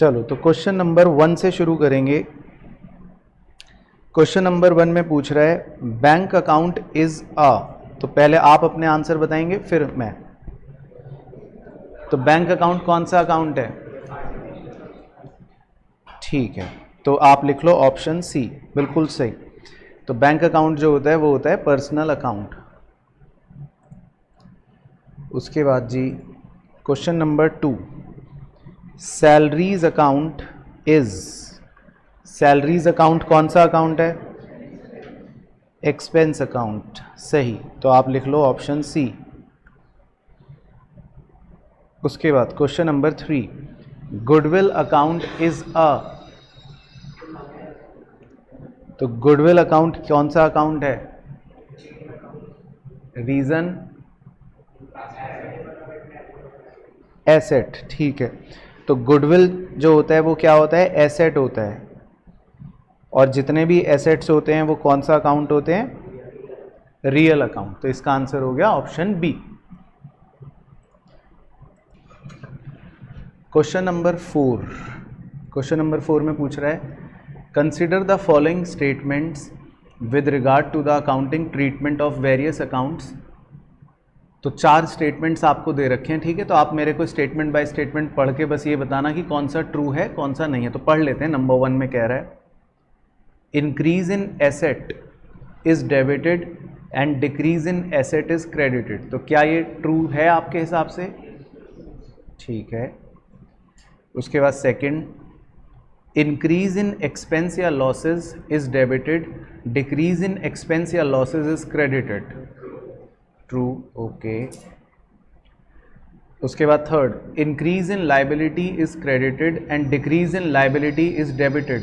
चलो तो question number 1 से शुरू करेंगे। क्वेश्चन नंबर 1 में पूछ रहा है बैंक अकाउंट इज अ, तो पहले आप अपने आंसर बताएंगे फिर मैं। तो बैंक अकाउंट कौन सा अकाउंट है? ठीक है, तो आप लिख लो ऑप्शन सी, बिल्कुल सही। तो बैंक अकाउंट जो होता है वो होता है पर्सनल अकाउंट। उसके बाद जी question number 2, salaries account is, salaries account कौन सा अकाउंट है? एक्सपेंस अकाउंट, सही। तो आप लिख लो ऑप्शन सी। उसके बाद question number 3, goodwill account is a, तो गुडविल अकाउंट कौन सा अकाउंट है? रीजन एसेट, ठीक है। तो गुडविल जो होता है वो क्या होता है? एसेट होता है। और जितने भी एसेट्स होते हैं वो कौन सा अकाउंट होते हैं? Real account. तो इसका आंसर हो गया option B. Question number 4, question number 4 में पूछ रहा है consider the following statements with regard to the accounting treatment of various accounts. तो 4 स्टेटमेंट्स आपको दे रखे हैं, ठीक है। तो आप मेरे को स्टेटमेंट बाय स्टेटमेंट पढ़ के बस ये बताना कि कौन सा ट्रू है कौन सा नहीं है। तो पढ़ लेते हैं। नंबर 1 में कह रहा है increase in asset is debited and decrease in asset is credited. तो क्या ये ट्रू है आपके हिसाब से? ठीक है। उसके बाद सेकंड, इंक्रीज इन एक्सपेंस या losses is debited, decrease in expense या losses is credited. True, okay. उसके बाद third, increase in liability is credited and decrease in liability is debited.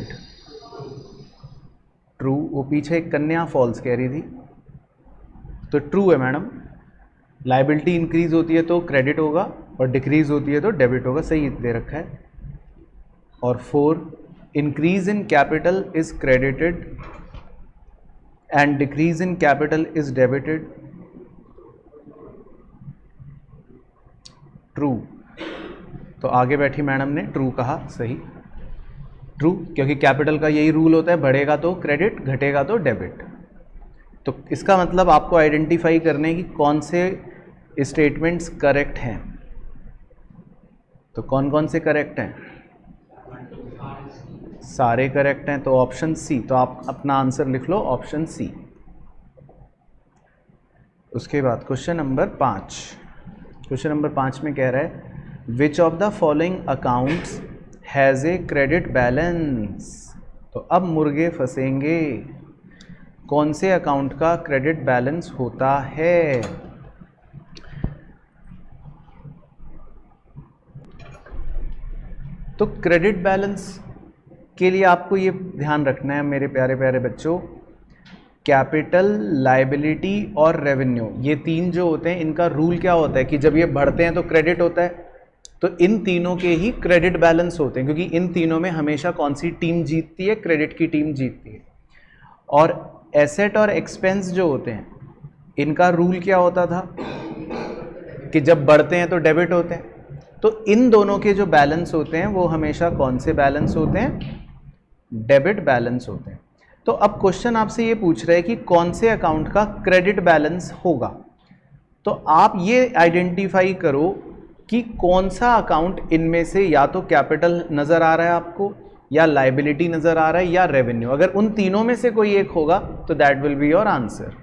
True, वो पीछे एक कन्या फॉल्स कह रही थी, तो ट्रू है मैडम। लाइबिलिटी इंक्रीज होती है तो क्रेडिट होगा और डिक्रीज होती है तो डेबिट होगा, सही दे रखा है। और 4, increase in capital is credited and decrease in capital is debited. True, तो आगे बैठी मैडम ने ट्रू कहा, सही ट्रू, क्योंकि कैपिटल का यही रूल होता है, बढ़ेगा तो क्रेडिट घटेगा तो डेबिट। तो इसका मतलब आपको आइडेंटिफाई करने की कौन से स्टेटमेंट्स करेक्ट हैं। तो कौन कौन से करेक्ट हैं? सारे करेक्ट हैं, तो ऑप्शन सी। तो आप अपना आंसर लिख लो ऑप्शन सी। उसके बाद क्वेश्चन नंबर 5, क्वेश्चन नंबर 5 में कह रहा है which of the following accounts has a credit balance. तो अब मुर्गे फंसेंगे, कौन से अकाउंट का क्रेडिट बैलेंस होता है? तो क्रेडिट बैलेंस के लिए आपको ये ध्यान रखना है मेरे प्यारे प्यारे बच्चों, कैपिटल, लायबिलिटी और रेवेन्यू, ये 3 जो होते हैं इनका रूल क्या होता है कि जब ये बढ़ते हैं तो क्रेडिट होता है। तो इन तीनों के ही क्रेडिट बैलेंस होते हैं, क्योंकि इन तीनों में हमेशा कौन सी टीम जीतती है? क्रेडिट की टीम जीतती है। और एसेट और एक्सपेंस जो होते हैं इनका रूल क्या होता था कि जब बढ़ते हैं तो डेबिट होते हैं। तो इन दोनों के जो बैलेंस होते हैं वो हमेशा कौन से बैलेंस होते हैं? डेबिट बैलेंस होते हैं। तो अब क्वेश्चन आपसे ये पूछ रहा है कि कौन से अकाउंट का क्रेडिट बैलेंस होगा। तो आप ये आइडेंटिफाई करो कि कौन सा अकाउंट इनमें से या तो कैपिटल नज़र आ रहा है आपको, या लाइबिलिटी नज़र आ रहा है, या रेवेन्यू। अगर उन तीनों में से कोई एक होगा तो that will be your answer.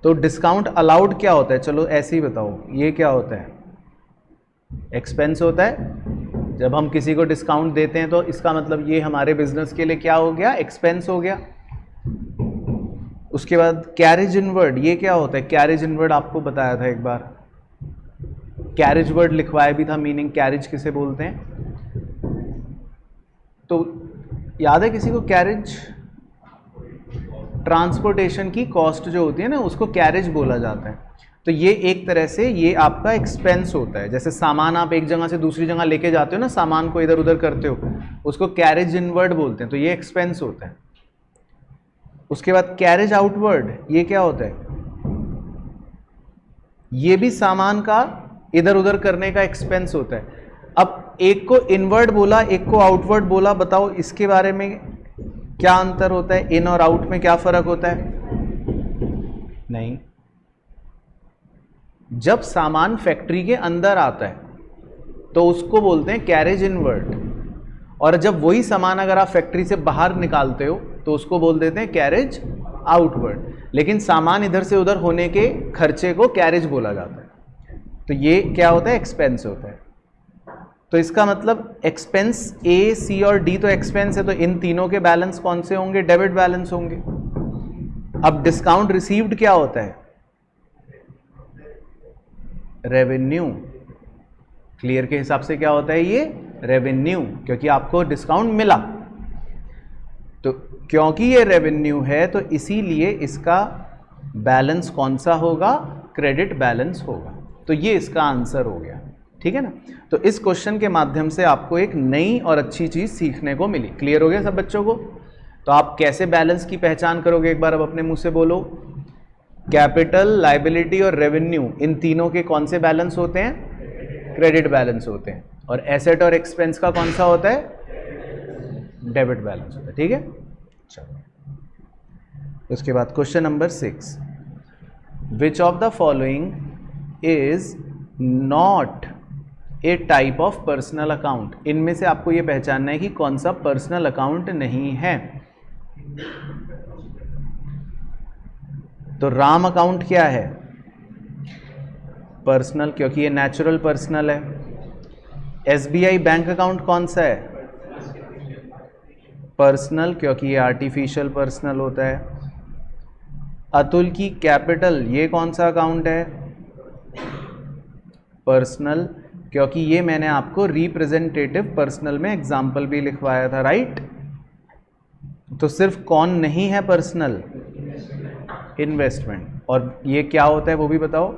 तो डिस्काउंट अलाउड क्या होता है? चलो ऐसे ही बताओ, ये क्या होता है? एक्सपेंस होता है। जब हम किसी को डिस्काउंट देते हैं तो इसका मतलब ये हमारे बिजनेस के लिए क्या हो गया? एक्सपेंस हो गया। उसके बाद कैरेज इनवर्ड, ये क्या होता है? कैरेज इनवर्ड आपको बताया था एक बार, कैरेज वर्ड लिखवाया भी था, मीनिंग कैरेज किसे बोलते हैं? तो याद है किसी को? कैरेज, ट्रांसपोर्टेशन की कॉस्ट जो होती है ना उसको कैरेज बोला जाता है। तो ये एक तरह से ये आपका एक्सपेंस होता है। जैसे सामान आप एक जगह से दूसरी जगह लेके जाते हो ना, सामान को इधर उधर करते हो, उसको कैरेज इनवर्ड बोलते हैं। तो ये एक्सपेंस होता है। उसके बाद कैरेज आउटवर्ड, ये क्या होता है? ये भी सामान का इधर उधर करने का एक्सपेंस होता है। अब एक को इनवर्ड बोला, एक को आउटवर्ड बोला, बताओ इसके बारे में क्या अंतर होता है? इन और आउट में क्या फर्क होता है? नहीं, जब सामान फैक्ट्री के अंदर आता है तो उसको बोलते हैं कैरेज इनवर्ड, और जब वही सामान अगर आप फैक्ट्री से बाहर निकालते हो तो उसको बोल देते हैं कैरेज आउटवर्ड। लेकिन सामान इधर से उधर होने के खर्चे को कैरेज बोला जाता है। तो ये क्या होता है? एक्सपेंस होता है। तो इसका मतलब एक्सपेंस ए, सी और डी तो एक्सपेंस है, तो इन तीनों के बैलेंस कौन से होंगे? डेबिट बैलेंस होंगे। अब डिस्काउंट रिसीव्ड क्या होता है? रेवेन्यू। क्लियर के हिसाब से क्या होता है? ये रेवेन्यू, क्योंकि आपको डिस्काउंट मिला। तो क्योंकि ये रेवेन्यू है तो इसीलिए इसका बैलेंस कौन सा होगा? क्रेडिट बैलेंस होगा। तो ये इसका आंसर हो गया, ठीक है ना। तो इस क्वेश्चन के माध्यम से आपको एक नई और अच्छी चीज सीखने को मिली। क्लियर हो गया सब बच्चों को? तो आप कैसे बैलेंस की पहचान करोगे? एक बार अब अपने मुंह से बोलो। कैपिटल, लायबिलिटी और रेवेन्यू, इन तीनों के कौन से बैलेंस होते हैं? क्रेडिट बैलेंस होते हैं। और एसेट और एक्सपेंस का कौन सा होता है? डेबिट बैलेंस होता है, ठीक है। चलो, उसके बाद question number 6, which of the following is not a type of personal account? इनमें से आपको यह पहचानना है कि कौन सा पर्सनल अकाउंट नहीं है। तो राम अकाउंट क्या है? पर्सनल, क्योंकि ये नेचुरल पर्सनल है। एसबीआई बैंक अकाउंट कौन सा है? पर्सनल, क्योंकि ये आर्टिफिशियल पर्सनल होता है। अतुल की कैपिटल, ये कौन सा अकाउंट है? पर्सनल, क्योंकि ये मैंने आपको रिप्रेजेंटेटिव पर्सनल में एग्जाम्पल भी लिखवाया था, राइट। तो सिर्फ कौन नहीं है पर्सनल? इन्वेस्टमेंट। और ये क्या होता है वो भी बताओ?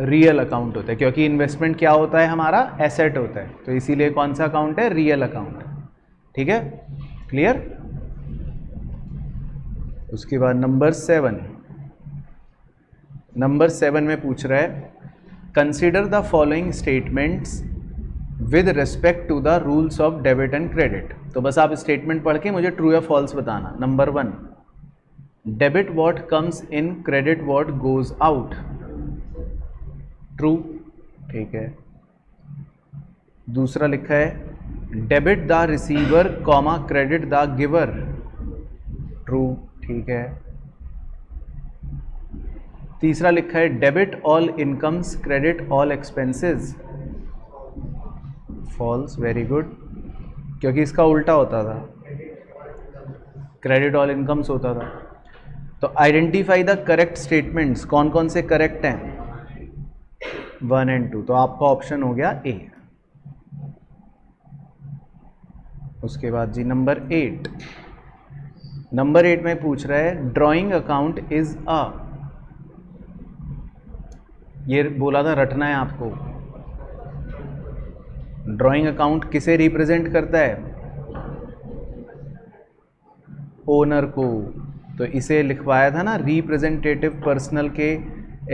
रियल अकाउंट होता है, क्योंकि इन्वेस्टमेंट क्या होता है? हमारा एसेट होता है। तो इसीलिए कौन सा अकाउंट है? रियल अकाउंट, ठीक है। क्लियर? उसके बाद नंबर 7, नंबर 7 में पूछ रहा है, consider the following statements with respect to the rules of debit and credit. तो बस आप स्टेटमेंट पढ़ के मुझे ट्रू या फॉल्स बताना। Number 1, debit what comes in, credit what goes out. True, ठीक है। दूसरा लिखा है, debit the receiver comma credit the giver. True, ठीक है। तीसरा लिखा है, debit all incomes credit all expenses. False, very good, क्योंकि इसका उल्टा होता था, क्रेडिट ऑल इनकम्स होता था। तो आइडेंटिफाई द करेक्ट स्टेटमेंट्स, कौन कौन से करेक्ट हैं? 1 एंड 2, तो आपका ऑप्शन हो गया ए। उसके बाद जी नंबर 8, नंबर 8 में पूछ रहा है, ड्राइंग अकाउंट इज अ, ये बोला था रटना है आपको। ड्राइंग अकाउंट किसे रिप्रेजेंट करता है? ओनर को। तो इसे लिखवाया था ना रिप्रेजेंटेटिव पर्सनल के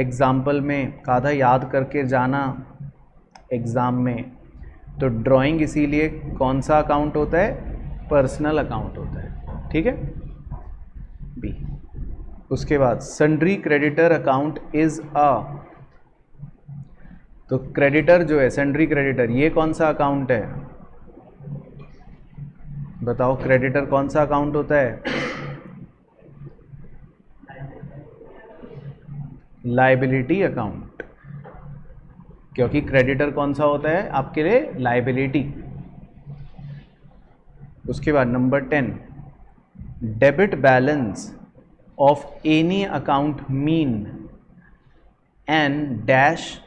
एग्जाम्पल में, कहा था याद करके जाना एग्ज़ाम में। तो ड्राइंग इसीलिए कौन सा अकाउंट होता है? पर्सनल अकाउंट होता है, ठीक है। बी। उसके बाद sundry creditor account is a, तो क्रेडिटर जो है सन्ड्री क्रेडिटर, ये कौन सा अकाउंट है? बताओ, क्रेडिटर कौन सा अकाउंट होता है? लायबिलिटी अकाउंट, क्योंकि क्रेडिटर कौन सा होता है आपके लिए? लायबिलिटी। उसके बाद number 10, debit balance of any account mean an dash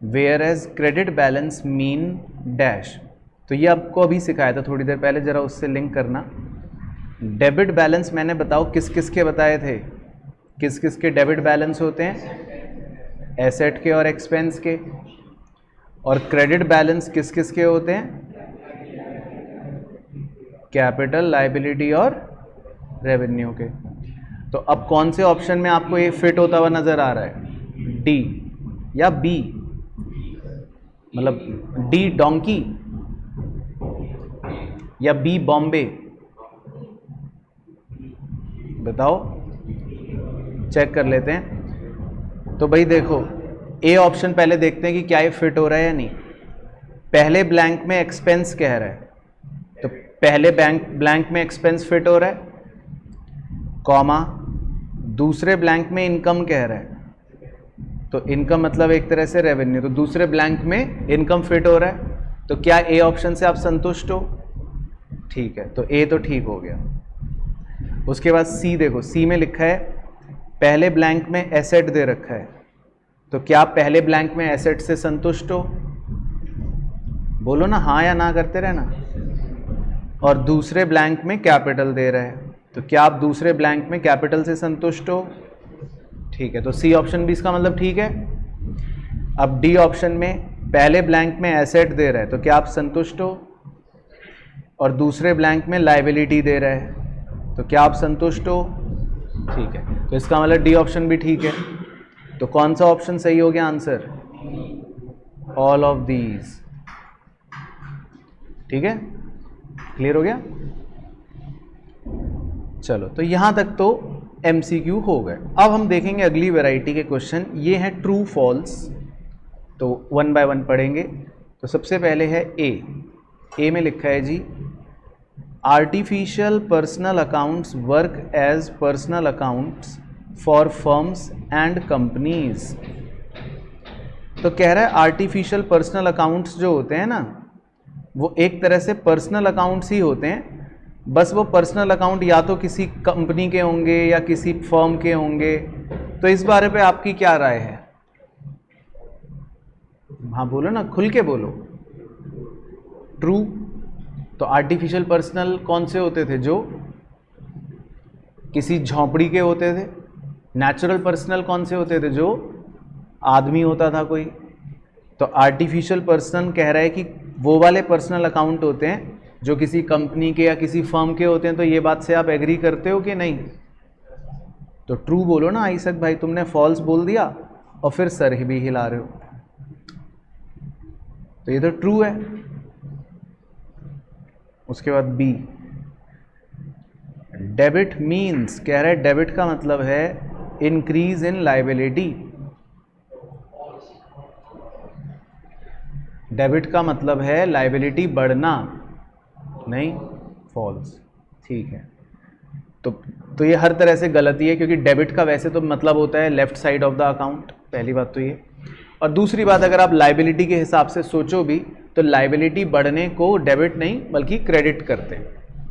whereas credit balance mean dash. तो ये आपको अभी सिखाया था थोड़ी देर पहले, जरा उससे लिंक करना। डेबिट बैलेंस मैंने बताओ किस किस के बताए थे? किस किस के डेबिट बैलेंस होते हैं? एसेट के और एक्सपेंस के। और क्रेडिट बैलेंस किस किस के होते हैं? कैपिटल, लायबिलिटी और रेवेन्यू के। तो अब कौन से ऑप्शन में आपको ये फिट होता हुआ नजर आ रहा है? डी या बी? मतलब डी डोंकी या बी बॉम्बे? बताओ, चेक कर लेते हैं। तो भाई देखो, ए ऑप्शन पहले देखते हैं कि क्या ये फिट हो रहा है या नहीं। पहले ब्लैंक में एक्सपेंस कह रहा है, तो पहले ब्लैंक में एक्सपेंस फिट हो रहा है, कॉमा दूसरे ब्लैंक में इनकम कह रहा है, तो इनकम मतलब एक तरह से रेवेन्यू, तो दूसरे ब्लैंक में इनकम फिट हो रहा है। तो क्या ए ऑप्शन से आप संतुष्ट हो? ठीक है, तो ए तो ठीक हो गया। उसके बाद सी देखो, सी में लिखा है पहले ब्लैंक में एसेट दे रखा है, तो क्या आप पहले ब्लैंक में एसेट से संतुष्ट हो? बोलो ना, हाँ या ना करते रहना। और दूसरे ब्लैंक में कैपिटल दे रहा है, तो क्या आप दूसरे ब्लैंक में कैपिटल से संतुष्ट हो? ठीक है, तो सी ऑप्शन भी इसका मतलब ठीक है। अब डी ऑप्शन में पहले ब्लैंक में एसेट दे रहा है, तो क्या आप संतुष्ट हो? और दूसरे ब्लैंक में लायबिलिटी दे रहा है, तो क्या आप संतुष्ट हो? ठीक है, तो इसका मतलब डी ऑप्शन भी ठीक है। तो कौन सा ऑप्शन सही हो गया आंसर? All of these. ठीक है, क्लियर हो गया? चलो, तो यहां तक तो MCQ हो गए। अब हम देखेंगे अगली वैरायटी के क्वेश्चन, ये हैं ट्रू फॉल्स। तो वन बाय वन पढ़ेंगे। तो सबसे पहले है ए में लिखा है जी, artificial personal accounts work as personal accounts for firms and companies. तो कह रहा है आर्टिफिशियल पर्सनल अकाउंट्स जो होते हैं ना, वो एक तरह से पर्सनल अकाउंट्स ही होते हैं, बस वो पर्सनल अकाउंट या तो किसी कंपनी के होंगे या किसी फर्म के होंगे। तो इस बारे पे आपकी क्या राय है? हाँ बोलो ना, खुल के बोलो। ट्रू। तो आर्टिफिशियल पर्सनल कौन से होते थे? जो किसी झोंपड़ी के होते थे। नेचुरल पर्सनल कौन से होते थे? जो आदमी होता था कोई। तो आर्टिफिशियल पर्सनल कह रहा है कि वो वाले पर्सनल अकाउंट होते हैं जो किसी कंपनी के या किसी फर्म के होते हैं। तो ये बात से आप एग्री करते हो कि नहीं? तो ट्रू बोलो ना आइसक भाई, तुमने फॉल्स बोल दिया और फिर सर ही भी हिला रहे हो। तो ये तो ट्रू है। उसके बाद बी, डेबिट मीन्स, कह रहा है डेबिट का मतलब है इंक्रीज इन लायबिलिटी। डेबिट का मतलब है लायबिलिटी बढ़ना, नहीं, फॉल्स। ठीक है, तो ये हर तरह से गलती है, क्योंकि डेबिट का वैसे तो मतलब होता है left side of the account, पहली बात तो ये। और दूसरी बात, अगर आप लायबिलिटी के हिसाब से सोचो भी, तो लायबिलिटी बढ़ने को डेबिट नहीं बल्कि क्रेडिट करते हैं,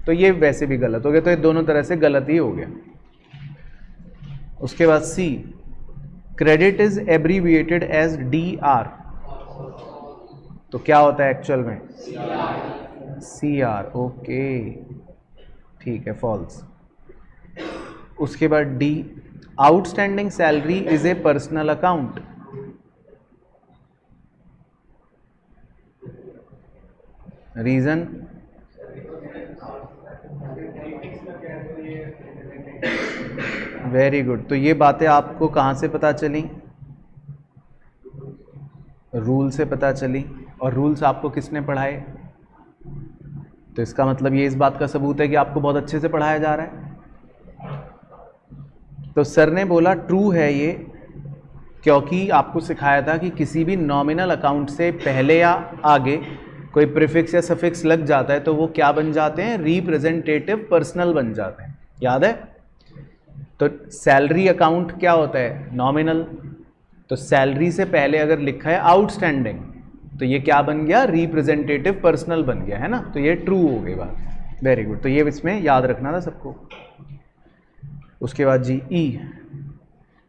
तो ये वैसे भी गलत हो गया। तो ये दोनों तरह से गलत ही हो गया। उसके बाद C, credit is abbreviated as DR। तो क्या होता है एक्चुअल में? CR। ओके, ठीक है, फॉल्स। उसके बाद D, outstanding salary is a personal account. Reason? Very good. तो ये बातें आपको कहाँ से पता चली? रूल से पता चली। और रूल्स आपको किसने पढ़ाए? तो इसका मतलब ये इस बात का सबूत है कि आपको बहुत अच्छे से पढ़ाया जा रहा है। तो सर ने बोला ट्रू है ये, क्योंकि आपको सिखाया था कि किसी भी नॉमिनल अकाउंट से पहले या आगे कोई प्रीफिक्स या सफिक्स लग जाता है तो वो क्या बन जाते हैं? रिप्रेजेंटेटिव पर्सनल बन जाते हैं। याद है? तो सैलरी अकाउंट क्या होता है? नॉमिनल। तो सैलरी से पहले अगर लिखा है आउटस्टैंडिंग, तो ये क्या बन गया? रिप्रेजेंटेटिव पर्सनल बन गया, है ना? तो ये ट्रू हो गई बात। Very good. तो ये इसमें याद रखना था सबको। उसके बाद जी E,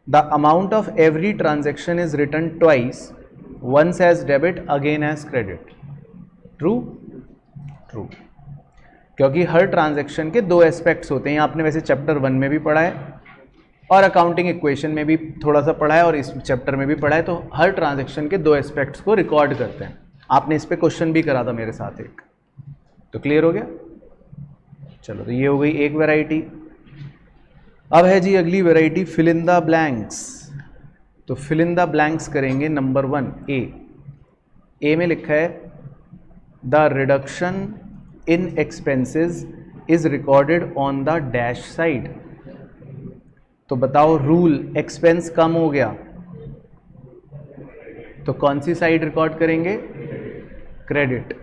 the amount of every transaction is written twice, once as debit again as credit. True? True, क्योंकि हर ट्रांजैक्शन के दो एस्पेक्ट्स होते हैं। आपने वैसे चैप्टर 1 में भी पढ़ा है और अकाउंटिंग इक्वेशन में भी थोड़ा सा पढ़ा है और इस चैप्टर में भी पढ़ा है। तो हर ट्रांजैक्शन के दो एस्पेक्ट्स को रिकॉर्ड करते हैं। आपने इस पे क्वेश्चन भी करा था मेरे साथ एक। तो क्लियर हो गया? चलो, तो ये हो गई एक वैरायटी। अब है जी अगली variety, fill in the blanks. तो फिल इन द ब्लैंक्स करेंगे नंबर 1 ए। ए में लिखा है the reduction in expenses is recorded on the dash side. तो बताओ रूल, एक्सपेंस कम हो गया तो कौन सी साइड रिकॉर्ड करेंगे? क्रेडिट।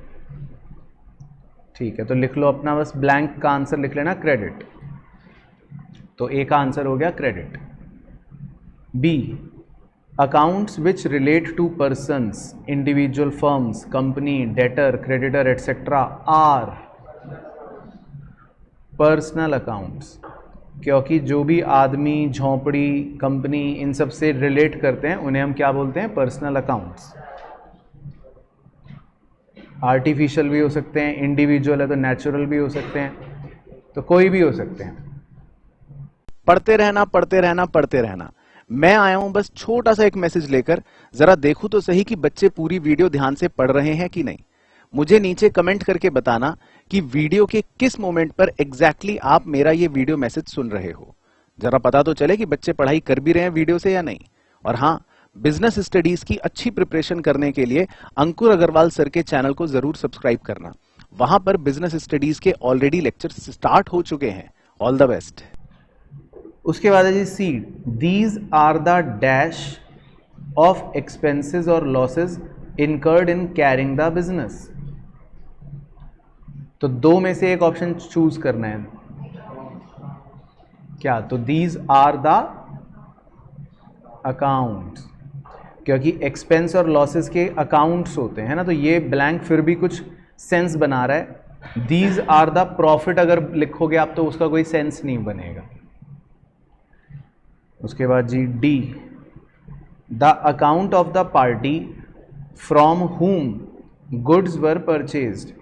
ठीक है, तो लिख लो अपना, बस ब्लैंक का आंसर लिख लेना क्रेडिट। तो ए का आंसर हो गया credit. B, accounts which relate to persons, individual, firms, company, debtor, creditor etcetera are personal accounts, क्योंकि जो भी आदमी, झोंपड़ी, कंपनी इन सब से रिलेट करते हैं उन्हें हम क्या बोलते हैं? Personal accounts. आर्टिफिशियल भी हो सकते हैं, इंडिविजुअल है तो नेचुरल भी हो सकते हैं, तो कोई भी हो सकते हैं। पढ़ते रहना, पढ़ते रहना, पढ़ते रहना। मैं आया हूं बस छोटा सा एक मैसेज लेकर, जरा देखूं तो सही कि बच्चे पूरी वीडियो ध्यान से पढ़ रहे हैं कि नहीं। मुझे नीचे कमेंट करके बताना कि वीडियो के किस मोमेंट पर एग्जैक्टली आप मेरा ये वीडियो मैसेज सुन रहे हो। जरा पता तो चले कि बच्चे पढ़ाई कर भी रहे हैं वीडियो से या नहीं। और हाँ, बिजनेस स्टडीज की अच्छी प्रिपरेशन करने के लिए अंकुर अग्रवाल सर के चैनल को जरूर सब्सक्राइब करना। वहां पर बिजनेस स्टडीज के ऑलरेडी लेक्चर्स स्टार्ट हो चुके हैं। All the best. उसके बाद है जी C, these are the dash of expenses और losses incurred in carrying the business. तो दो में से एक ऑप्शन चूज करना है क्या? तो दीज आर द अकाउंट्स, क्योंकि एक्सपेंस और लॉसेस के अकाउंट्स होते हैं ना, तो ये ब्लैंक फिर भी कुछ सेंस बना रहा है। दीज आर द प्रॉफिट अगर लिखोगे आप तो उसका कोई सेंस नहीं बनेगा। उसके बाद जी D, the account of the party from whom goods were purchased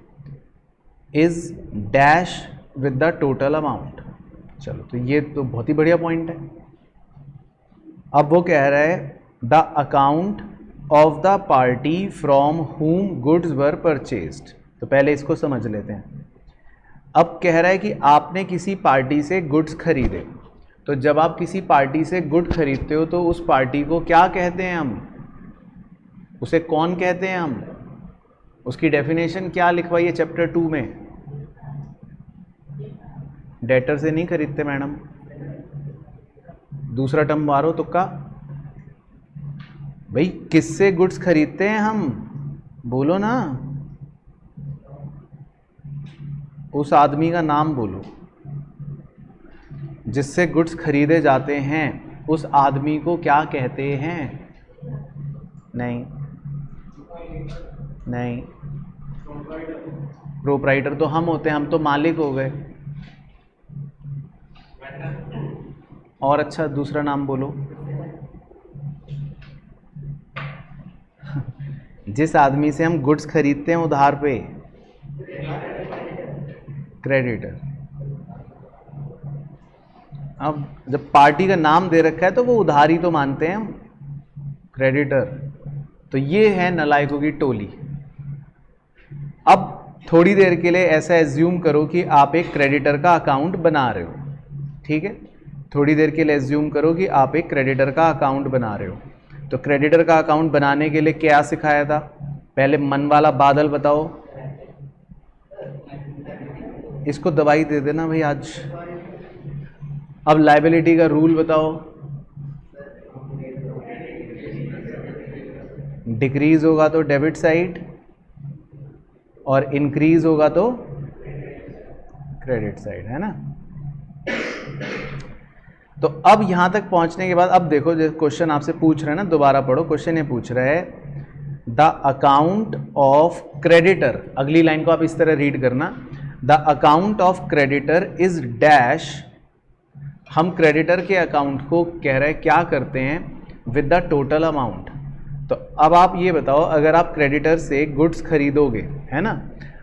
is dash with the total amount. चलो, तो ये तो बहुत ही बढ़िया पॉइंट है। अब वो कह रहा है the account of the party from whom goods were purchased. तो पहले इसको समझ लेते हैं। अब कह रहा है कि आपने किसी पार्टी से गुड्स खरीदे। तो जब आप किसी पार्टी से गुड खरीदते हो तो उस पार्टी को क्या कहते हैं हम? उसे कौन कहते हैं हम? उसकी डेफिनेशन क्या लिखवाई है चैप्टर 2 में? डेटर से नहीं खरीदते मैडम, दूसरा टर्म मारो तुक्का। भाई किससे गुड्स खरीदते हैं हम? बोलो ना, उस आदमी का नाम बोलो जिससे गुड्स खरीदे जाते हैं। उस आदमी को क्या कहते हैं? नहीं नहीं, प्रोप्राइटर तो हम होते हैं, हम तो मालिक हो गए। और अच्छा दूसरा नाम बोलो। जिस आदमी से हम गुड्स खरीदते हैं उधार पे, क्रेडिटर। अब जब पार्टी का नाम दे रखा है तो वो उधारी तो मानते हैं हम, क्रेडिटर। तो ये है नलायकों की टोली। अब थोड़ी देर के लिए ऐसा एज्यूम करो कि आप एक क्रेडिटर का अकाउंट बना रहे हो, ठीक है? थोड़ी देर के लिए एज्यूम करो कि आप एक क्रेडिटर का अकाउंट बना रहे हो। तो क्रेडिटर का अकाउंट बनाने के लिए क्या सिखाया था? पहले मन वाला बादल बताओ। इसको दवाई दे देना भाई आज। अब लायबिलिटी का रूल बताओ। डिक्रीज होगा तो डेबिट साइड और इंक्रीज होगा तो क्रेडिट साइड, है ना? तो अब यहां तक पहुंचने के बाद अब देखो, जो क्वेश्चन आपसे पूछ रहे हैं ना, दोबारा पढ़ो। क्वेश्चन ये पूछ रहा है द अकाउंट ऑफ क्रेडिटर, अगली लाइन को आप इस तरह रीड करना, the account of creditor is dash. हम क्रेडिटर के अकाउंट को कह रहे हैं क्या करते हैं? With the total amount. तो अब आप ये बताओ, अगर आप क्रेडिटर से गुड्स खरीदोगे, है ना,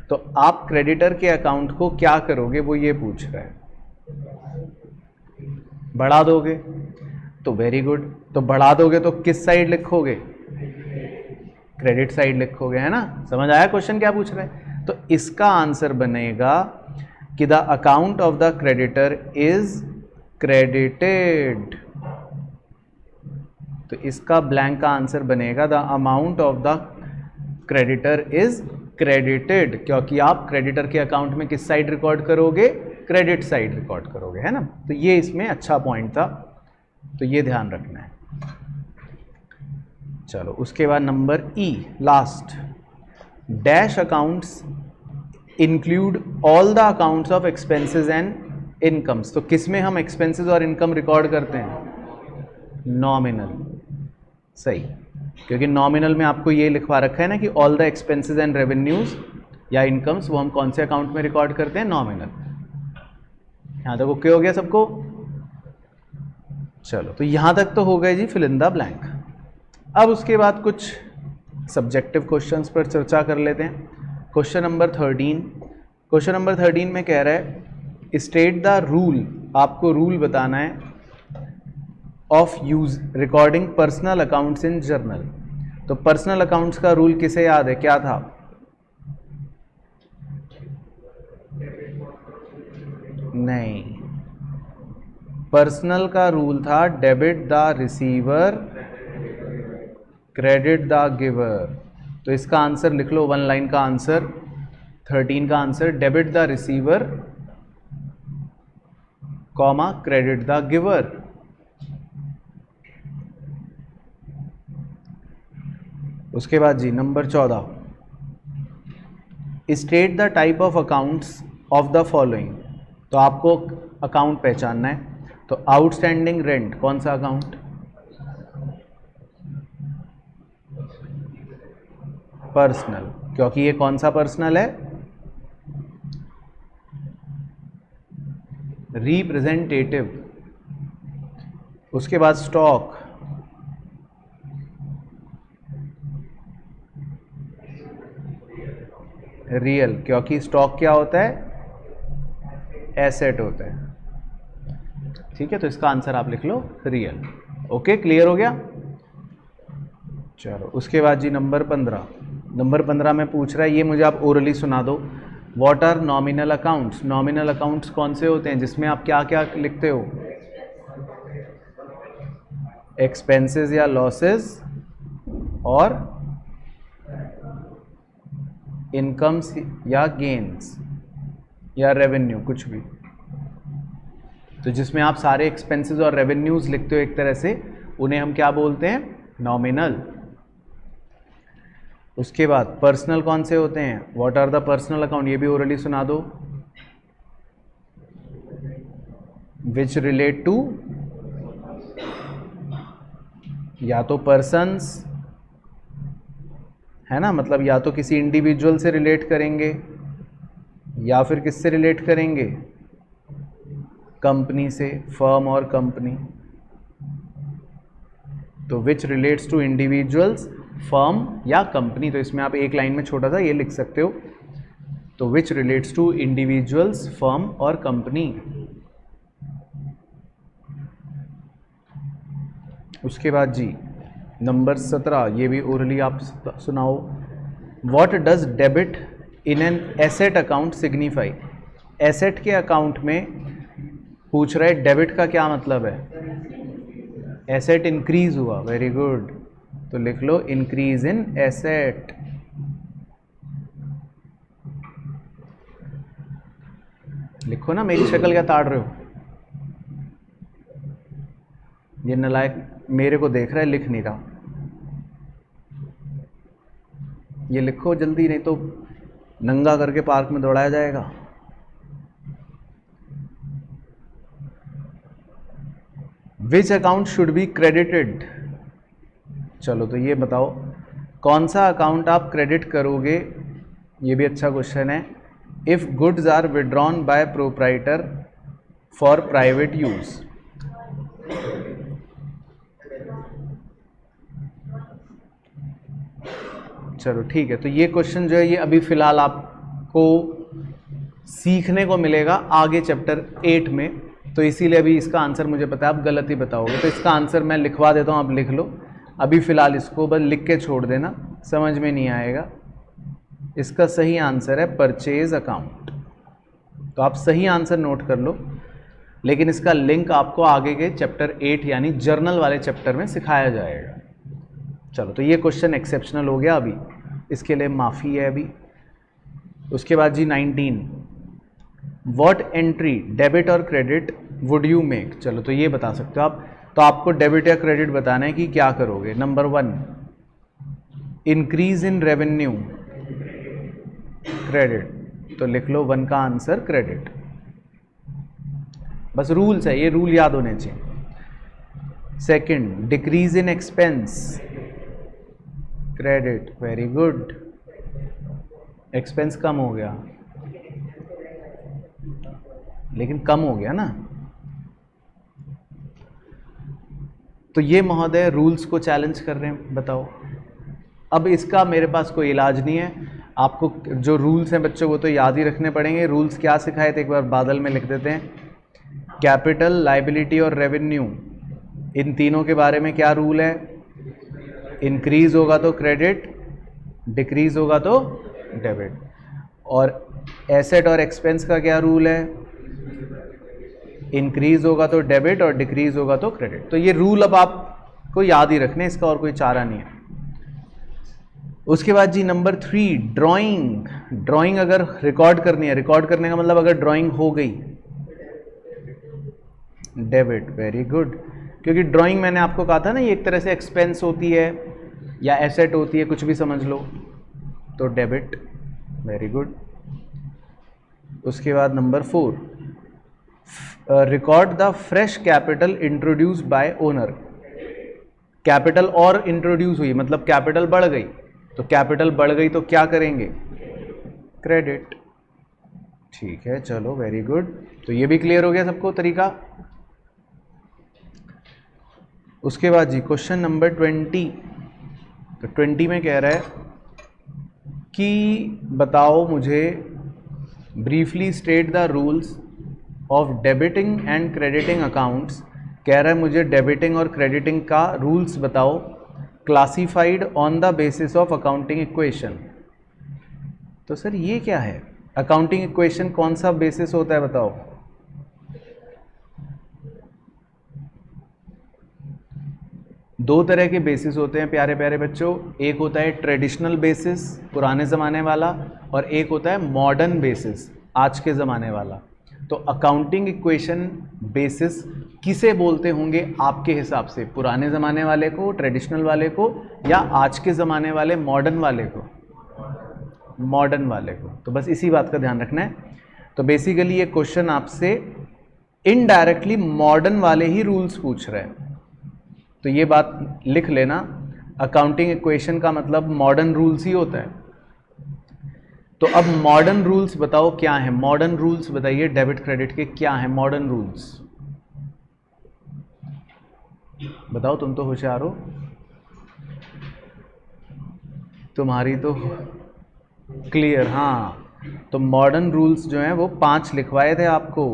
तो आप क्रेडिटर के अकाउंट को क्या करोगे? वो ये पूछ रहा है। बढ़ा दोगे? तो वेरी गुड। तो बढ़ा दोगे तो किस साइड लिखोगे? क्रेडिट साइड लिखोगे, है ना? समझ आया क्वेश्चन क्या पूछ रहा है? तो इसका आंसर बनेगा कि the account of the creditor is credited. तो इसका ब्लैंक का आंसर बनेगा the amount of the creditor is credited, क्योंकि आप क्रेडिटर के अकाउंट में किस साइड रिकॉर्ड करोगे, क्रेडिट साइड रिकॉर्ड करोगे, है ना। तो ये इसमें अच्छा पॉइंट था, तो ये ध्यान रखना है। चलो उसके बाद number E last, dash accounts include all the accounts of expenses and incomes. तो किस में हम एक्सपेंसेस और इनकम रिकॉर्ड करते हैं, नॉमिनल, सही, क्योंकि नॉमिनल में आपको ये लिखवा रखा है ना कि all the expenses and revenues या इनकम्स वो हम कौन से अकाउंट में रिकॉर्ड करते हैं, नॉमिनल। यहां तक ओके हो गया सबको। चलो तो यहां तक तो हो गए जी फिल इन द ब्लैंक। अब उसके बाद कुछ सब्जेक्टिव क्वेश्चंस पर चर्चा कर लेते हैं। क्वेश्चन नंबर 13 में कह रहा है स्टेट द रूल, आपको रूल बताना है of use recording personal accounts in journal. तो पर्सनल अकाउंट्स का रूल किसे याद है, क्या था, नहीं, पर्सनल का रूल था debit the receiver credit the giver. तो इसका आंसर लिख लो, 1 लाइन का आंसर 13 का answer, debit the receiver comma credit the giver. उसके बाद जी number 14, state the type of accounts of the following. तो आपको अकाउंट पहचानना है। तो आउटस्टैंडिंग रेंट कौन सा अकाउंट, पर्सनल, क्योंकि ये कौन सा पर्सनल है, रिप्रेजेंटेटिव। उसके बाद स्टॉक, रियल, क्योंकि स्टॉक क्या होता है, एसेट होता है, ठीक है। तो इसका आंसर आप लिख लो रियल। ओके, क्लियर हो गया। चलो उसके बाद जी नंबर 15 में पूछ रहा है, ये मुझे आप ओरली सुना दो। What are nominal accounts. Nominal accounts कौन से होते हैं जिसमें आप क्या क्या लिखते हो, एक्सपेंसेस या लॉसेस और इनकम्स या गेन्स या रेवेन्यू, कुछ भी। तो जिसमें आप सारे एक्सपेंसेस और रेवेन्यूज लिखते हो एक तरह से, उन्हें हम क्या बोलते हैं, नॉमिनल। उसके बाद पर्सनल कौन से होते हैं, what are the personal account, ये भी ओरली सुना दो। विच रिलेट टू, या तो पर्सन्स है ना, मतलब या तो किसी इंडिविजुअल से रिलेट करेंगे या फिर किससे रिलेट करेंगे, कंपनी से, फर्म और कंपनी। तो which relates to individuals, firm या कंपनी। तो इसमें आप एक लाइन में छोटा सा ये लिख सकते हो। तो which relates to individuals, firm और कंपनी। उसके बाद जी नंबर 17, ये भी ओरली आप सुनाओ। What does debit in an asset account signify. Asset के अकाउंट में पूछ रहा है डेबिट का क्या मतलब है, एसेट इंक्रीज हुआ, वेरी गुड। तो लिख लो इंक्रीज इन एसेट। लिखो ना, मेरी शक्ल क्या ताड़ रहे हो, ये नालायक मेरे को देख रहा है, लिख नहीं रहा। ये लिखो जल्दी, नहीं तो नंगा करके पार्क में दौड़ाया जाएगा। Which account should be credited. चलो तो ये बताओ कौन सा अकाउंट आप क्रेडिट करोगे, ये भी अच्छा क्वेश्चन है। If goods are withdrawn by proprietor for private use. चलो ठीक है, तो ये क्वेश्चन जो है ये अभी फिलहाल आपको सीखने को मिलेगा आगे चैप्टर 8 में, तो इसीलिए अभी इसका आंसर मुझे पता है आप गलत ही बताओगे। तो इसका आंसर मैं लिखवा देता हूँ, आप लिख लो। अभी फिलहाल इसको बस लिख के छोड़ देना, समझ में नहीं आएगा। इसका सही आंसर है परचेज अकाउंट। तो आप सही आंसर नोट कर लो, लेकिन इसका लिंक आपको आगे के चैप्टर 8 यानी जर्नल वाले चैप्टर में सिखाया जाएगा। चलो तो ये क्वेश्चन एक्सेप्शनल हो गया अभी। इसके लिए माफ़ी है अभी। उसके बाद जी 19, व्हाट एंट्री डेबिट और क्रेडिट वुड यू मेक। चलो तो ये बता सकते हो आप। तो आपको डेबिट या क्रेडिट बताना है कि क्या करोगे। Number 1, increase in revenue, credit, तो लिख लो 1 का आंसर क्रेडिट। बस रूल्स है, ये रूल याद होने चाहिए। Second, decrease in expense, credit, very good, expense कम हो गया, लेकिन कम हो गया ना। तो ये महोदय रूल्स को चैलेंज कर रहे हैं, बताओ। अब इसका मेरे पास कोई इलाज नहीं है, आपको जो रूल्स हैं बच्चों वो तो याद ही रखने पड़ेंगे। रूल्स क्या सिखाए थे एक बार बादल में लिख देते हैं। कैपिटल, लायबिलिटी और रेवेन्यू, इन तीनों के बारे में क्या रूल है। इंक्रीज होगा तो क्रेडिट, डिक्रीज होगा तो डेबिट। और एसेट और एक्सपेंस का क्या रूल है। इंक्रीज होगा तो डेबिट और डिक्रीज होगा तो क्रेडिट। तो ये रूल अब आपको याद ही रखने, इसका और कोई चारा नहीं है। उसके बाद जी नंबर 3, ड्राइंग। ड्राइंग अगर रिकॉर्ड करनी है, रिकॉर्ड करने का मतलब अगर ड्राइंग हो गई, डेबिट, वेरी गुड। क्योंकि ड्राइंग मैंने आपको कहा था ना, ये एक तरह से एक्सपेंस होती है या एसेट होती है, कुछ भी समझ लो, तो डेबिट, वेरी गुड। उसके बाद number 4, record the fresh capital introduced by owner. Capital और इंट्रोड्यूस हुई मतलब कैपिटल बढ़ गई, तो कैपिटल बढ़ गई तो क्या करेंगे, क्रेडिट। ठीक है, चलो वेरी गुड। तो ये भी क्लियर हो गया सबको तरीका। उसके बाद जी क्वेश्चन नंबर 20। तो 20 में कह रहा है कि बताओ मुझे, briefly state the rules of debiting and crediting accounts. कह रहा है मुझे डेबिटिंग और क्रेडिटिंग का रूल्स बताओ, classified on the basis of accounting equation. तो सर ये क्या है, अकाउंटिंग इक्वेशन कौन सा बेसिस होता है बताओ। दो तरह के बेसिस होते हैं प्यारे प्यारे बच्चों, एक होता है ट्रेडिशनल बेसिस पुराने ज़माने वाला, और एक होता है मॉडर्न बेसिस आज के ज़माने वाला। तो अकाउंटिंग इक्वेशन बेसिस किसे बोलते होंगे आपके हिसाब से, पुराने ज़माने वाले को, ट्रेडिशनल वाले को, या आज के ज़माने वाले मॉडर्न वाले को, मॉडर्न वाले को। तो बस इसी बात का ध्यान रखना है। तो बेसिकली ये क्वेश्चन आपसे इनडायरेक्टली मॉडर्न वाले ही रूल्स पूछ रहे हैं, तो ये बात लिख लेना, अकाउंटिंग इक्वेशन का मतलब मॉडर्न रूल्स ही होता है। तो अब मॉडर्न रूल्स बताओ क्या है, मॉडर्न रूल्स बताइए डेबिट क्रेडिट के क्या है मॉडर्न रूल्स, बताओ। तुम तो होशियार हो, तुम्हारी तो क्लियर। हाँ, तो मॉडर्न रूल्स जो हैं वो 5 लिखवाए थे आपको,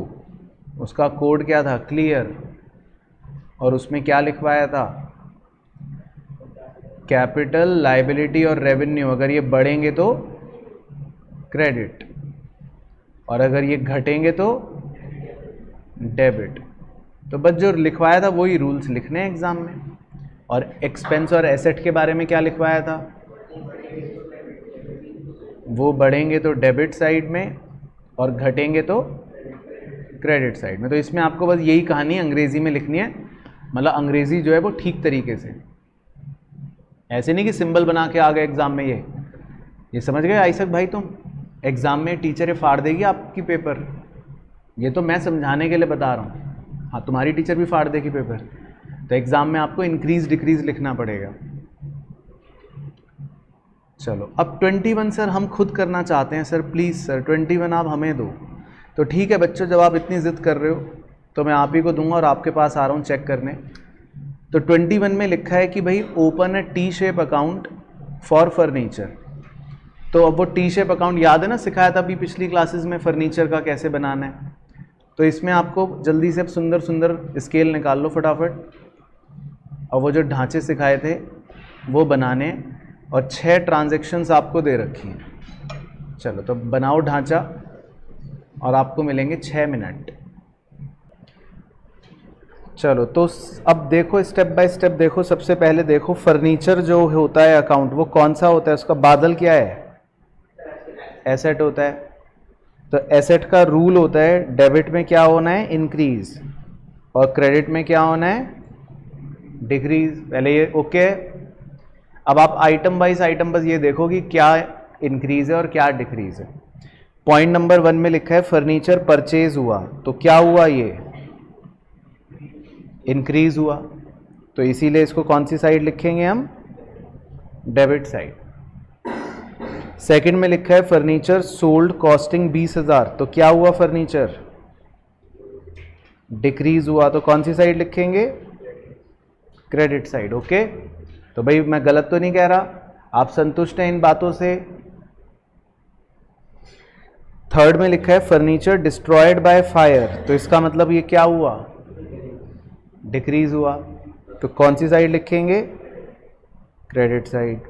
उसका कोड क्या था, क्लियर। और उसमें क्या लिखवाया था, कैपिटल, लायबिलिटी और रेवेन्यू अगर ये बढ़ेंगे तो क्रेडिट, और अगर ये घटेंगे तो डेबिट। तो बस जो लिखवाया था वही रूल्स लिखने हैं एग्जाम में। और एक्सपेंस और एसेट के बारे में क्या लिखवाया था, वो बढ़ेंगे तो डेबिट साइड में और घटेंगे तो क्रेडिट साइड में। तो इसमें आपको बस यही कहानी अंग्रेजी में लिखनी है, मतलब अंग्रेजी जो है वो ठीक तरीके से, ऐसे नहीं कि सिंबल बना के आ गए एग्जाम में। ये समझ गए आइसक भाई, तुम एग्जाम में टीचर फाड़ देगी आपकी पेपर, ये तो मैं समझाने के लिए बता रहा हूँ। हाँ, तुम्हारी टीचर भी फाड़ देगी पेपर, तो एग्जाम में आपको इंक्रीज डिक्रीज लिखना पड़ेगा। चलो अब 21 सर हम खुद करना चाहते हैं सर, प्लीज़ सर 21 आप हमें दो। तो ठीक है बच्चों, जब आप इतनी ज़िद कर रहे हो तो मैं आप ही को दूंगा और आपके पास आ रहा हूँ चेक करने। तो 21 में लिखा है कि भाई open a T shape account for furniture. तो अब वो टी शेप अकाउंट याद है ना, सिखाया था अभी पिछली क्लासेस में फर्नीचर का कैसे बनाना है। तो इसमें आपको जल्दी से सुंदर सुंदर स्केल निकाल लो फटाफट, और वो जो ढांचे सिखाए थे वो बनाने, और 6 ट्रांजैक्शंस आपको दे रखी हैं। चलो तो बनाओ ढांचा, और आपको मिलेंगे 6 मिनट। चलो तो अब देखो स्टेप बाय स्टेप देखो। सबसे पहले देखो फर्नीचर जो होता है अकाउंट वो कौन सा होता है, उसका बादल क्या है, एसेट होता है। तो एसेट का रूल होता है डेबिट में क्या होना है, इंक्रीज, और क्रेडिट में क्या होना है, डिक्रीज। पहले ये ओके है। अब आप आइटम वाइज आइटम बस ये देखो कि क्या इंक्रीज है और क्या डिक्रीज है। पॉइंट नंबर 1 में लिखा है फर्नीचर परचेज हुआ, तो क्या हुआ, ये इंक्रीज हुआ, तो इसीलिए इसको कौन सी साइड लिखेंगे हम, डेबिट साइड। सेकंड में लिखा है फर्नीचर सोल्ड कॉस्टिंग 20,000, तो क्या हुआ, फर्नीचर डिक्रीज हुआ, तो कौन सी साइड लिखेंगे, क्रेडिट साइड। ओके, तो भाई मैं गलत तो नहीं कह रहा, आप संतुष्ट हैं इन बातों से। थर्ड में लिखा है फर्नीचर डिस्ट्रॉयड बाय फायर, तो इसका मतलब ये क्या हुआ, डिक्रीज हुआ, तो कौन सी साइड लिखेंगे, क्रेडिट साइड।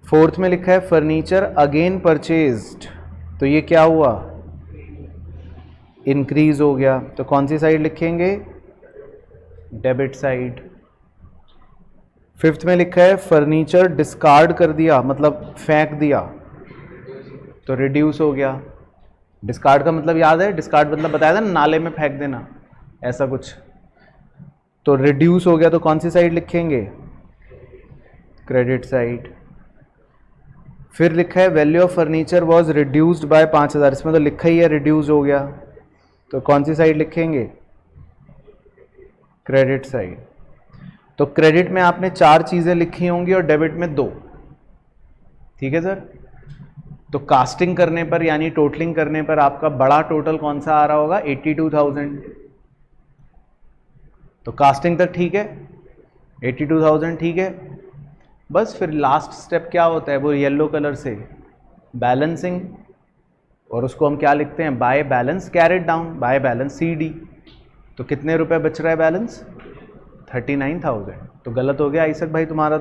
फोर्थ में लिखा है फर्नीचर अगेन परचेज्ड, तो ये क्या हुआ, इंक्रीज हो गया, तो कौन सी साइड लिखेंगे, डेबिट साइड। फिफ्थ में लिखा है फर्नीचर डिस्कार्ड कर दिया, मतलब फेंक दिया, तो रिड्यूस हो गया। डिस्कार्ड का मतलब याद है, डिस्कार्ड मतलब बताया था ना, नाले में फेंक देना, ऐसा कुछ। तो रिड्यूस हो गया, तो कौन सी साइड लिखेंगे, क्रेडिट साइड। फिर लिखा है value of furniture was reduced by 5,000, इसमें तो लिखा ही है रिड्यूस हो गया, तो कौन सी साइड लिखेंगे, क्रेडिट साइड। तो क्रेडिट में आपने 4 चीजें लिखी होंगी और डेबिट में 2, ठीक है सर। तो कास्टिंग करने पर यानी टोटलिंग करने पर आपका बड़ा टोटल कौन सा आ रहा होगा, 82,000। तो कास्टिंग तक ठीक है, 82,000 ठीक है। बस फिर लास्ट स्टेप क्या होता है, वो येलो कलर से बैलेंसिंग, और उसको हम क्या लिखते हैं, by balance carried down, by balance CD। तो कितने रुपए बच रहा है बैलेंस, 39,000। तो गलत हो गया आइसक भाई तुम्हारा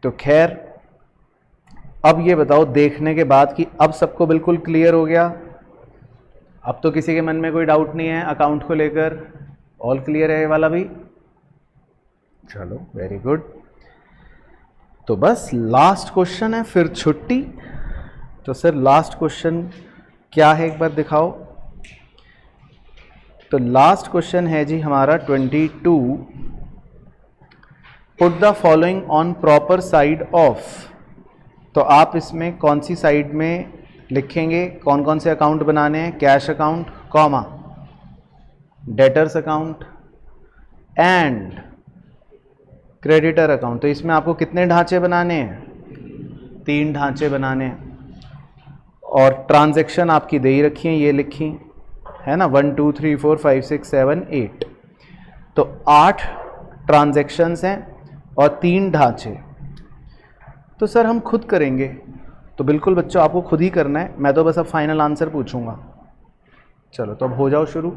तो खैर। अब ये बताओ देखने के बाद कि अब सबको बिल्कुल क्लियर हो गया, अब तो किसी के मन में कोई डाउट नहीं है अकाउंट को लेकर, ऑल क्लियर है ये वाला भी, चलो वेरी गुड। तो बस लास्ट क्वेश्चन है, फिर छुट्टी। तो सर लास्ट क्वेश्चन क्या है, एक बार दिखाओ। तो लास्ट क्वेश्चन है जी हमारा 22, put the following on proper side of. तो आप इसमें कौन सी साइड में लिखेंगे, कौन कौन से अकाउंट बनाने हैं, cash account, comma debtors account and creditor account. तो इसमें आपको कितने ढांचे बनाने हैं, 3 ढांचे बनाने हैं, और ट्रांजैक्शन आपकी दे ही रखी है, ये लिखी है ना, 1 2 3 4 5 6 7 8। तो 8 ट्रांजैक्शंस हैं और 3 ढांचे। तो सर हम खुद करेंगे, तो बिल्कुल बच्चों आपको खुद ही करना है, मैं तो बस अब फाइनल आंसर पूछूंगा। चलो तो अब हो जाओ शुरू,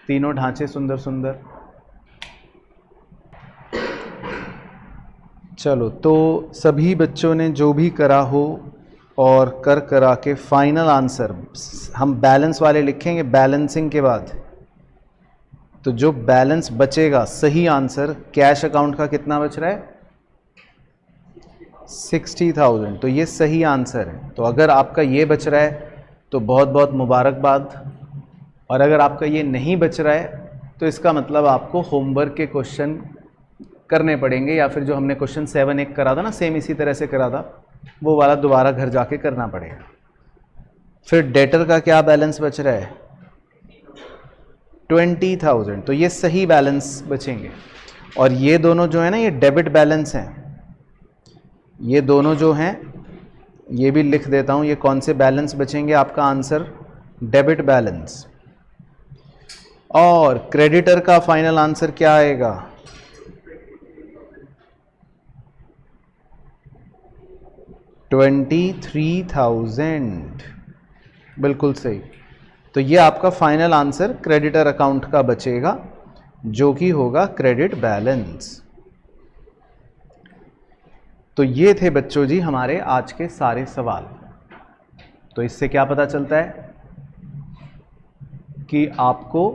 तीनों ढांचे सुंदर सुंदर। चलो तो सभी बच्चों ने जो भी करा हो और करा के फाइनल आंसर हम बैलेंस वाले लिखेंगे बैलेंसिंग के बाद। तो जो बैलेंस बचेगा सही आंसर, कैश अकाउंट का कितना बच रहा है, 60,000, तो ये सही आंसर है। तो अगर आपका ये बच रहा है तो बहुत बहुत मुबारकबाद, और अगर आपका ये नहीं बच रहा है तो इसका मतलब आपको होमवर्क के क्वेश्चन करने पड़ेंगे, या फिर जो हमने क्वेश्चन 7 एक करा था ना, सेम इसी तरह से करा था, वो वाला दोबारा घर जाके करना पड़ेगा। फिर डेटर का क्या बैलेंस बच रहा है, 20,000, तो ये सही बैलेंस बचेंगे। और ये दोनों जो है ना, ये डेबिट बैलेंस हैं, ये दोनों जो हैं, ये भी लिख देता हूँ, ये कौन से बैलेंस बचेंगे, आपका आंसर डेबिट बैलेंस। और क्रेडिटर का फाइनल आंसर क्या आएगा, 23,000, बिल्कुल सही। तो ये आपका फाइनल आंसर क्रेडिटर अकाउंट का बचेगा, जो कि होगा क्रेडिट बैलेंस। तो ये थे बच्चों जी हमारे आज के सारे सवाल। तो इससे क्या पता चलता है कि आपको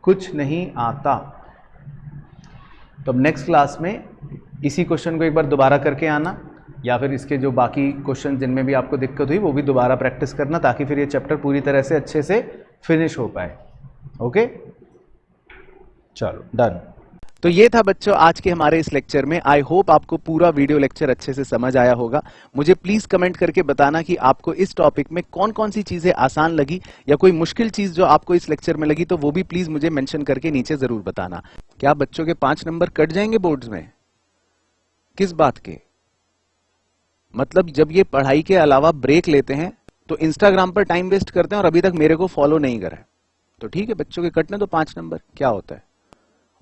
कुछ नहीं आता। तो अब नेक्स्ट क्लास में इसी क्वेश्चन को एक बार दोबारा करके आना, या फिर इसके जो बाकी क्वेश्चन जिनमें भी आपको दिक्कत हुई वो भी दोबारा प्रैक्टिस करना, ताकि फिर ये चैप्टर पूरी तरह से अच्छे से फिनिश हो पाए। ओके, चलो डन। तो ये था बच्चों आज के हमारे इस लेक्चर में। आई होप आपको पूरा वीडियो लेक्चर अच्छे से समझ आया होगा। मुझे प्लीज कमेंट करके बताना कि आपको इस टॉपिक में कौन कौन सी चीजें आसान लगी या कोई मुश्किल चीज जो आपको इस लेक्चर में लगी, तो वो भी प्लीज मुझे मेंशन करके नीचे जरूर बताना। क्या बच्चों के 5 नंबर कट जाएंगे बोर्ड्स में? किस बात के? मतलब जब ये पढ़ाई के अलावा ब्रेक लेते हैं तो इंस्टाग्राम पर टाइम वेस्ट करते हैं और अभी तक मेरे को फॉलो नहीं करा है, तो ठीक है बच्चों के कटने तो 5 नंबर, क्या होता है।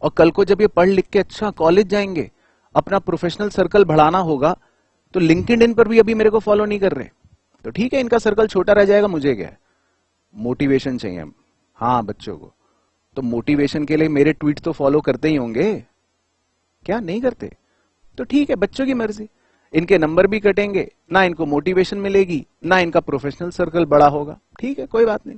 और कल को जब ये पढ़ लिख के अच्छा कॉलेज जाएंगे, अपना प्रोफेशनल सर्कल बढ़ाना होगा, तो लिंक्डइन पर भी अभी मेरे को फॉलो नहीं कर रहे, तो ठीक है इनका सर्कल छोटा रह जाएगा, मुझे क्या है, मोटिवेशन चाहिए हम। हाँ बच्चों को तो मोटिवेशन के लिए मेरे ट्वीट तो फॉलो करते ही होंगे, क्या नहीं करते? तो ठीक है बच्चों की मर्जी, इनके नंबर भी कटेंगे, ना इनको मोटिवेशन मिलेगी, ना इनका प्रोफेशनल सर्कल बड़ा होगा, ठीक है कोई बात नहीं।